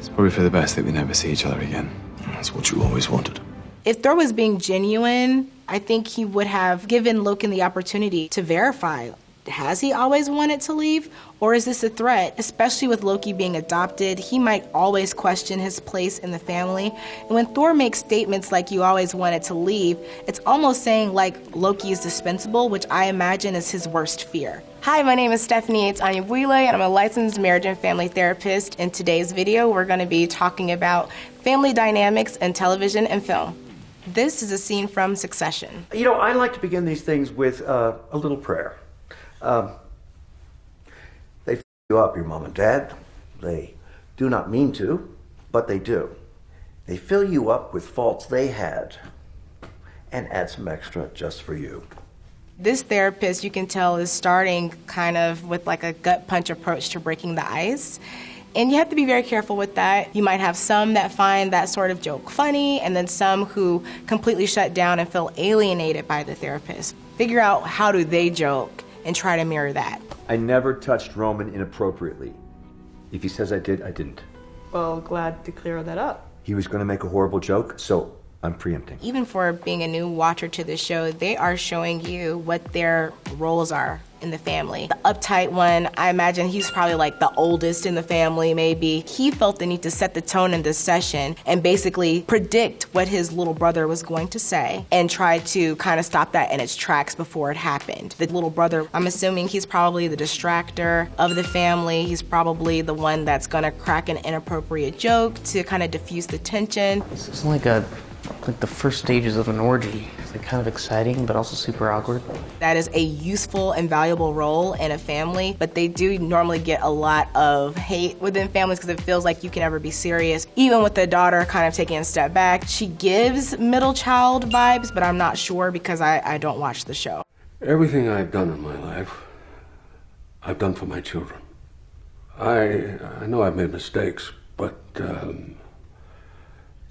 It's probably for the best that we never see each other again. That's what you always wanted. If Thor was being genuine, I think he would have given Loki the opportunity to verify. Has he always wanted to leave? Or is this a threat? Especially with Loki being adopted, he might always question his place in the family. And when Thor makes statements like you always wanted to leave, it's almost saying like Loki is dispensable, which I imagine is his worst fear. Hi, my name is Stephanie Yates-Anyabwile, and I'm a licensed marriage and family therapist. In today's video, we're going to be talking about family dynamics in television and film. This is a scene from Succession. You know, I like to begin these things with a little prayer. They f you up, your mom and dad. They do not mean to, but they do. They fill you up with faults they had and add some extra just for you. This therapist, you can tell, is starting kind of with like a gut punch approach to breaking the ice. And you have to be very careful with that. You might have some that find that sort of joke funny, and then some who completely shut down and feel alienated by the therapist. Figure out how do they joke and try to mirror that. I never touched Roman inappropriately. If he says I did, I didn't. Well, glad to clear that up. He was going to make a horrible joke, so I'm preempting. Even for being a new watcher to the show, they are showing you what their roles are in the family. The uptight one, I imagine he's probably like the oldest in the family, maybe. He felt the need to set the tone in this session and basically predict what his little brother was going to say and try to kind of stop that in its tracks before it happened. The little brother, I'm assuming he's probably the distractor of the family. He's probably the one that's gonna crack an inappropriate joke to kind of diffuse the tension. It's like the first stages of an orgy. It's like kind of exciting, but also super awkward. That is a useful and valuable role in a family, but they do normally get a lot of hate within families because it feels like you can never be serious. Even with the daughter kind of taking a step back, she gives middle child vibes, but I'm not sure because I don't watch the show. Everything I've done in my life, I've done for my children. I know I've made mistakes, but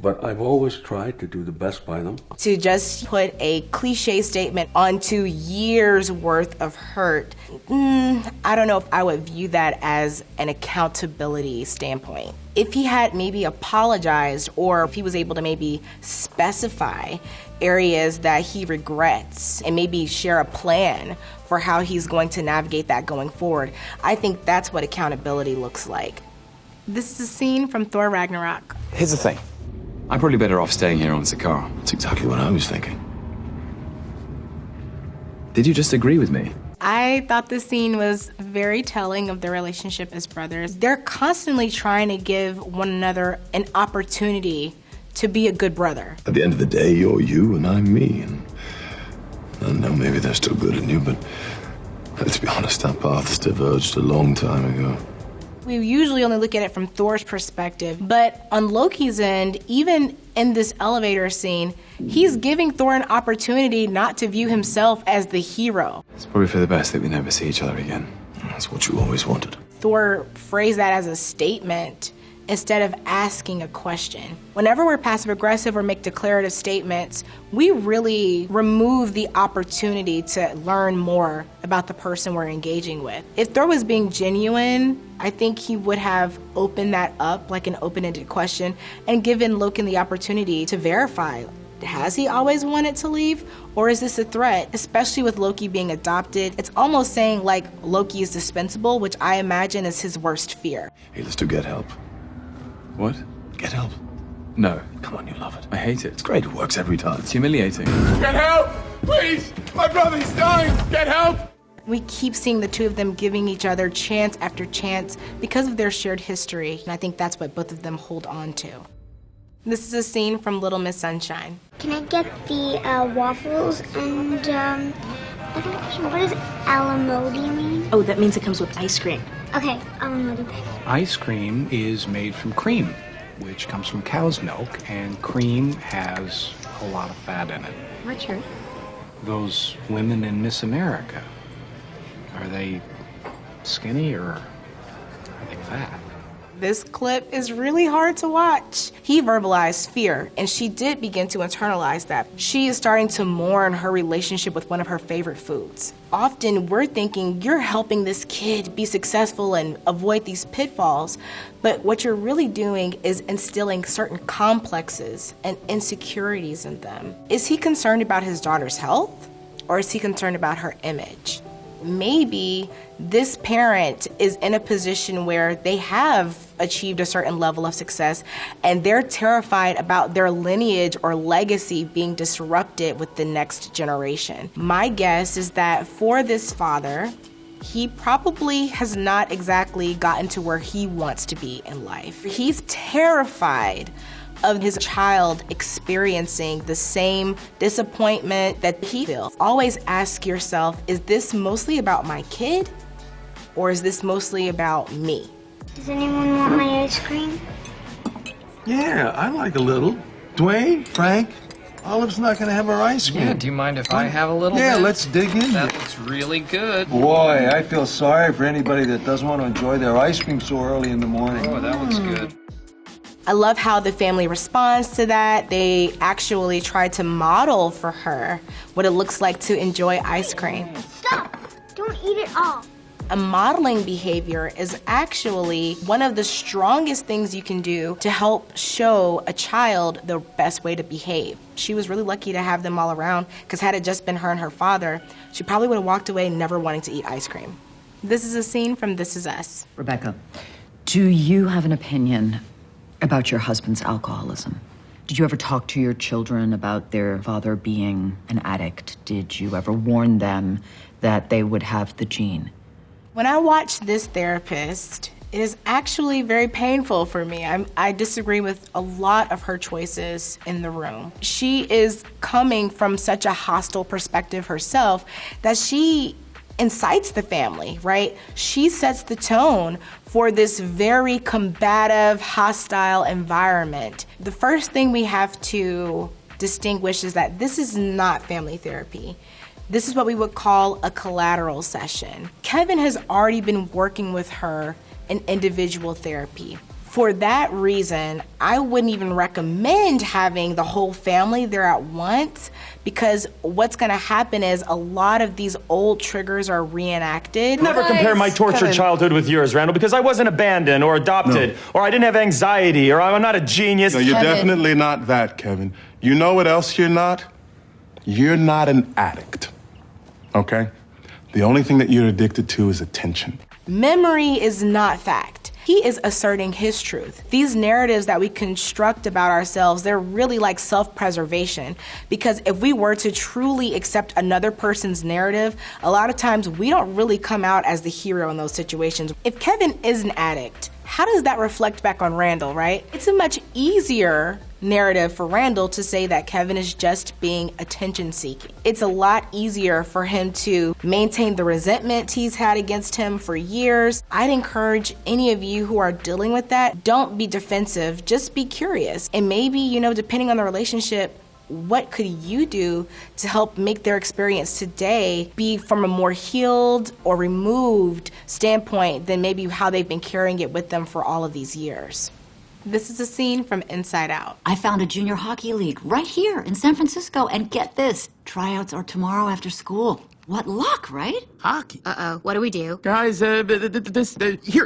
I've always tried to do the best by them. To just put a cliche statement onto years worth of hurt, I don't know if I would view that as an accountability standpoint. If he had maybe apologized, or if he was able to maybe specify areas that he regrets and maybe share a plan for how he's going to navigate that going forward, I think that's what accountability looks like. This is a scene from Thor Ragnarok. Here's the thing. I'm probably better off staying here on Sakaar. That's exactly what I was thinking. Did you just agree with me? I thought this scene was very telling of their relationship as brothers. They're constantly trying to give one another an opportunity to be a good brother. At the end of the day, you're you and I'm me. And I know maybe they're still good in you, but let's be honest, our paths diverged a long time ago. We usually only look at it from Thor's perspective, but on Loki's end, even in this elevator scene, he's giving Thor an opportunity not to view himself as the hero. It's probably for the best that we never see each other again. That's what you always wanted. Thor phrased that as a statement instead of asking a question. Whenever we're passive-aggressive or make declarative statements, we really remove the opportunity to learn more about the person we're engaging with. If Thor was being genuine, I think he would have opened that up like an open-ended question and given Loki the opportunity to verify. Has he always wanted to leave? Or is this a threat? Especially with Loki being adopted, it's almost saying like Loki is dispensable, which I imagine is his worst fear. Hey, let's get help. What? Get help. No. Come on, you love it. I hate it. It's great, it works every time. It's humiliating. Get help! Please! My brother's dying! Get help! We keep seeing the two of them giving each other chance after chance because of their shared history, and I think that's what both of them hold on to. This is a scene from Little Miss Sunshine. Can I get the waffles and I don't know, what does alamodi mean? Oh, that means it comes with ice cream. Okay, alamodi. Ice cream is made from cream, which comes from cow's milk, and cream has a lot of fat in it. What's your? Those women in Miss America, are they skinny or are they fat? This clip is really hard to watch. He verbalized fear, and she did begin to internalize that. She is starting to mourn her relationship with one of her favorite foods. Often we're thinking you're helping this kid be successful and avoid these pitfalls, but what you're really doing is instilling certain complexes and insecurities in them. Is he concerned about his daughter's health, or is he concerned about her image? Maybe this parent is in a position where they have achieved a certain level of success and they're terrified about their lineage or legacy being disrupted with the next generation. My guess is that for this father, he probably has not exactly gotten to where he wants to be in life. He's terrified of his child experiencing the same disappointment that he feels. Always ask yourself, is this mostly about my kid, or is this mostly about me? Does anyone want my ice cream? Yeah, I like a little. Dwayne, Frank, Olive's not gonna have her ice cream. Yeah, do you mind if I have a little bit? Yeah, let's dig in. That looks really good. Boy, I feel sorry for anybody that doesn't want to enjoy their ice cream so early in the morning. Oh, that looks good. I love how the family responds to that. They actually try to model for her what it looks like to enjoy ice cream. Stop! Don't eat it all. A modeling behavior is actually one of the strongest things you can do to help show a child the best way to behave. She was really lucky to have them all around, because had it just been her and her father, she probably would have walked away never wanting to eat ice cream. This is a scene from This Is Us. Rebecca, do you have an opinion about your husband's alcoholism? Did you ever talk to your children about their father being an addict? Did you ever warn them that they would have the gene? When I watch this therapist, it is actually very painful for me. I disagree with a lot of her choices in the room. She is coming from such a hostile perspective herself that she incites the family, right? She sets the tone for this very combative, hostile environment. The first thing we have to distinguish is that this is not family therapy. This is what we would call a collateral session. Kevin has already been working with her in individual therapy. For that reason, I wouldn't even recommend having the whole family there at once, because what's gonna happen is a lot of these old triggers are reenacted. Never compare my tortured childhood with yours, Randall, because I wasn't abandoned or adopted, or I didn't have anxiety, or I'm not a genius. No, you're definitely not that, Kevin. You know what else you're not? You're not an addict, okay? The only thing that you're addicted to is attention. Memory is not fact. He is asserting his truth. These narratives that we construct about ourselves, they're really like self-preservation. Because if we were to truly accept another person's narrative, a lot of times we don't really come out as the hero in those situations. If Kevin is an addict, how does that reflect back on Randall, right? It's a much easier narrative for Randall to say that Kevin is just being attention-seeking. It's a lot easier for him to maintain the resentment he's had against him for years. I'd encourage any of you who are dealing with that, don't be defensive, just be curious. And maybe, depending on the relationship, what could you do to help make their experience today be from a more healed or removed standpoint than maybe how they've been carrying it with them for all of these years? This is a scene from Inside Out. I found a junior hockey league right here in San Francisco, and get this, tryouts are tomorrow after school. What luck, right? Hockey? Uh-oh, what do we do? Guys, here,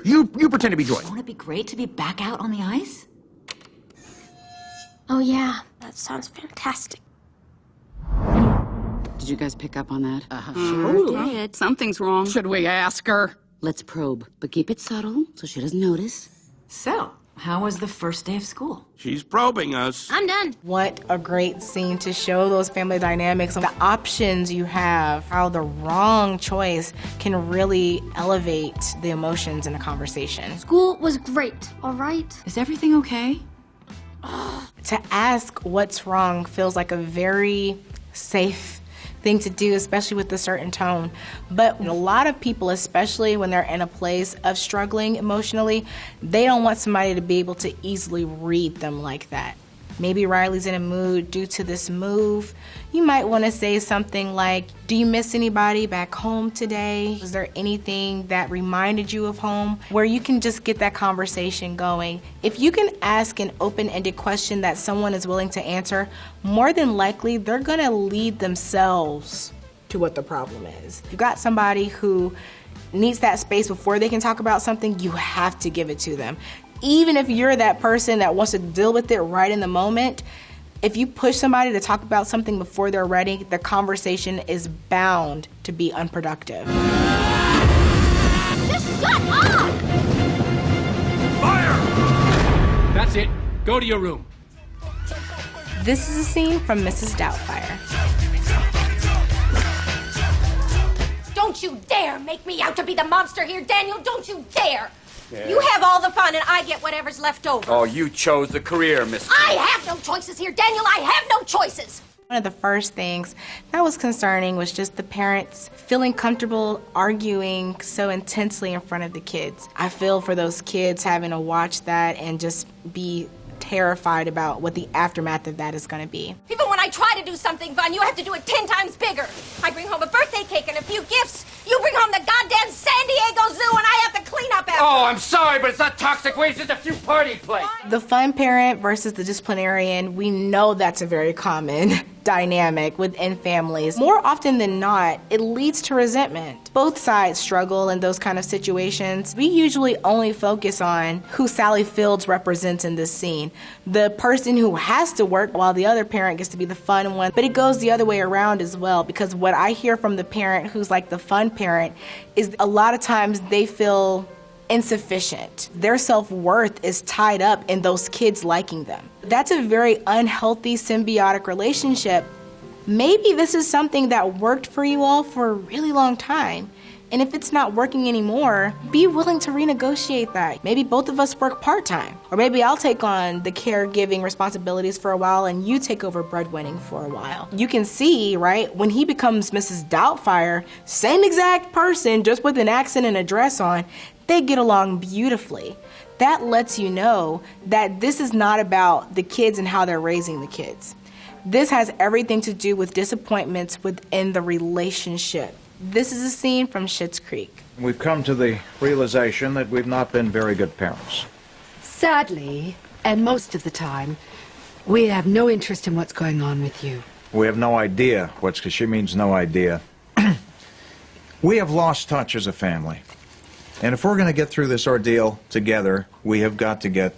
you pretend to be Joy. Won't it be great to be back out on the ice? Oh yeah, that sounds fantastic. Did you guys pick up on that? Sure did. Something's wrong. Should we ask her? Let's probe, but keep it subtle so she doesn't notice. So, how was the first day of school? She's probing us. I'm done. What a great scene to show those family dynamics, the options you have, how the wrong choice can really elevate the emotions in a conversation. School was great, all right? Is everything okay? To ask what's wrong feels like a very safe thing to do, especially with a certain tone. But a lot of people, especially when they're in a place of struggling emotionally, they don't want somebody to be able to easily read them like that. Maybe Riley's in a mood due to this move. You might want to say something like, do you miss anybody back home today? Was there anything that reminded you of home? Where you can just get that conversation going. If you can ask an open-ended question that someone is willing to answer, more than likely they're gonna lead themselves to what the problem is. If you got somebody who needs that space before they can talk about something, you have to give it to them. Even if you're that person that wants to deal with it right in the moment, if you push somebody to talk about something before they're ready, the conversation is bound to be unproductive. Just shut up! Fire! That's it. Go to your room. This is a scene from Mrs. Doubtfire. Don't you dare make me out to be the monster here, Daniel. Don't you dare. Yeah. You have all the fun and I get whatever's left over. Oh, you chose the career, Miss. I have no choices here, Daniel. I have no choices. One of the first things that was concerning was just the parents feeling comfortable arguing so intensely in front of the kids. I feel for those kids having to watch that and just be terrified about what the aftermath of that is going to be. Even when I try to do something fun, you have to do it 10 times bigger. I bring home a birthday cake and a few gifts. You bring home the goddamn San Diego Zoo and I have to clean up after. Oh, I'm sorry, but it's not toxic waste, it's a few party plates. The fun parent versus the disciplinarian, we know that's a very common dynamic within families. More often than not, it leads to resentment. Both sides struggle in those kind of situations. We usually only focus on who Sally Fields represents in this scene. The person who has to work while the other parent gets to be the fun one. But it goes the other way around as well, because what I hear from the parent who's like the fun parent is a lot of times they feel insufficient. Their self-worth is tied up in those kids liking them. That's a very unhealthy symbiotic relationship. Maybe this is something that worked for you all for a really long time. And if it's not working anymore, be willing to renegotiate that. Maybe both of us work part-time. Or maybe I'll take on the caregiving responsibilities for a while and you take over breadwinning for a while. You can see, right, when he becomes Mrs. Doubtfire, same exact person, just with an accent and a dress on, they get along beautifully. That lets you know that this is not about the kids and how they're raising the kids. This has everything to do with disappointments within the relationship. This is a scene from Schitt's Creek. We've come to the realization that we've not been very good parents. Sadly, and most of the time, we have no interest in what's going on with you. We have no idea what's, because she means no idea. We have lost touch as a family. And if we're going to get through this ordeal together, we have got to get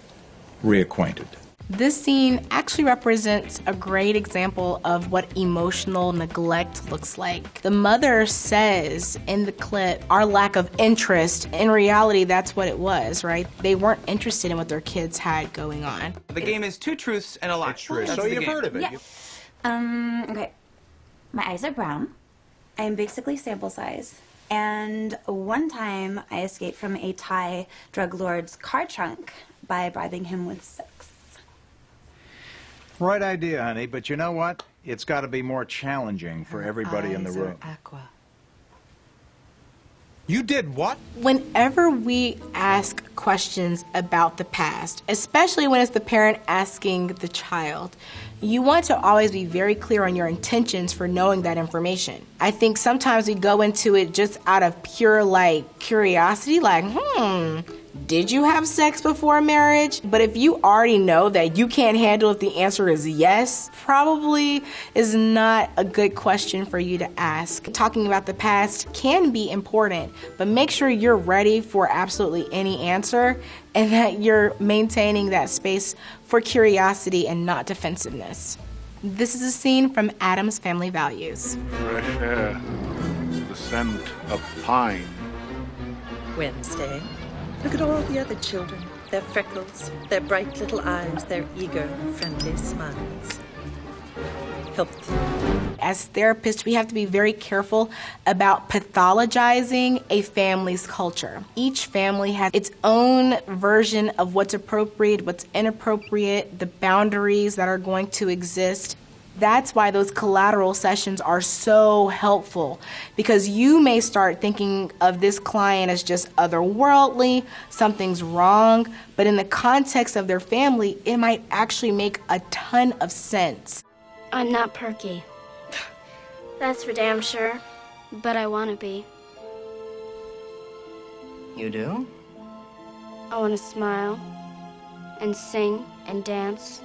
reacquainted. This scene actually represents a great example of what emotional neglect looks like. The mother says in the clip, our lack of interest. In reality, that's what it was, right? They weren't interested in what their kids had going on. The game is 2 truths and a lie. It's true. So you've heard of it. Yeah. Okay. My eyes are brown. I am basically sample size. And one time I escaped from a Thai drug lord's car trunk by bribing him with sex. Right idea, honey, but you know what? It's got to be more challenging for everybody in the room. Aqua. You did what? Whenever we ask questions about the past, especially when it's the parent asking the child, you want to always be very clear on your intentions for knowing that information. I think sometimes we go into it just out of pure, curiosity, did you have sex before marriage? But if you already know that you can't handle if the answer is yes, probably is not a good question for you to ask. Talking about the past can be important, but make sure you're ready for absolutely any answer and that you're maintaining that space for curiosity and not defensiveness. This is a scene from Addams' Family Values. Fresh air, the scent of pine. Wednesday. Look at all the other children, their freckles, their bright little eyes, their eager, friendly smiles. Help them. As therapists, we have to be very careful about pathologizing a family's culture. Each family has its own version of what's appropriate, what's inappropriate, the boundaries that are going to exist. That's why those collateral sessions are so helpful, because you may start thinking of this client as just otherworldly, something's wrong, but in the context of their family, it might actually make a ton of sense. I'm not perky. That's for damn sure. But I want to be. You do? I want to smile and sing and dance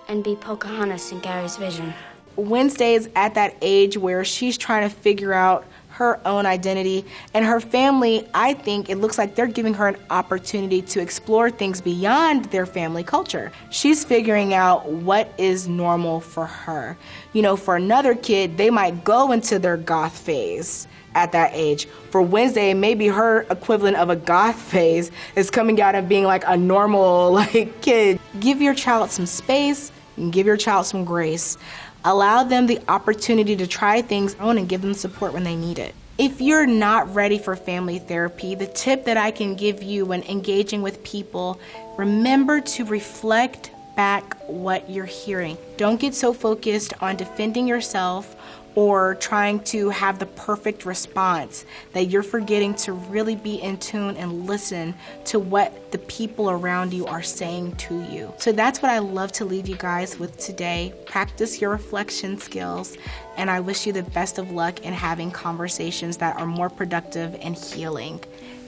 and be Pocahontas in Gary's vision. Wednesday is at that age where she's trying to figure out her own identity, and her family, I think it looks like they're giving her an opportunity to explore things beyond their family culture. She's figuring out what is normal for her. You know, for another kid, they might go into their goth phase at that age. For Wednesday, maybe her equivalent of a goth phase is coming out and being like a normal kid. Give your child some space and give your child some grace. Allow them the opportunity to try things on and give them support when they need it. If you're not ready for family therapy, the tip that I can give you when engaging with people, remember to reflect back what you're hearing. Don't get so focused on defending yourself or trying to have the perfect response that you're forgetting to really be in tune and listen to what the people around you are saying to you. So that's what I love to leave you guys with today. Practice your reflection skills, and I wish you the best of luck in having conversations that are more productive and healing.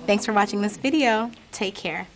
Thanks for watching this video. Take care.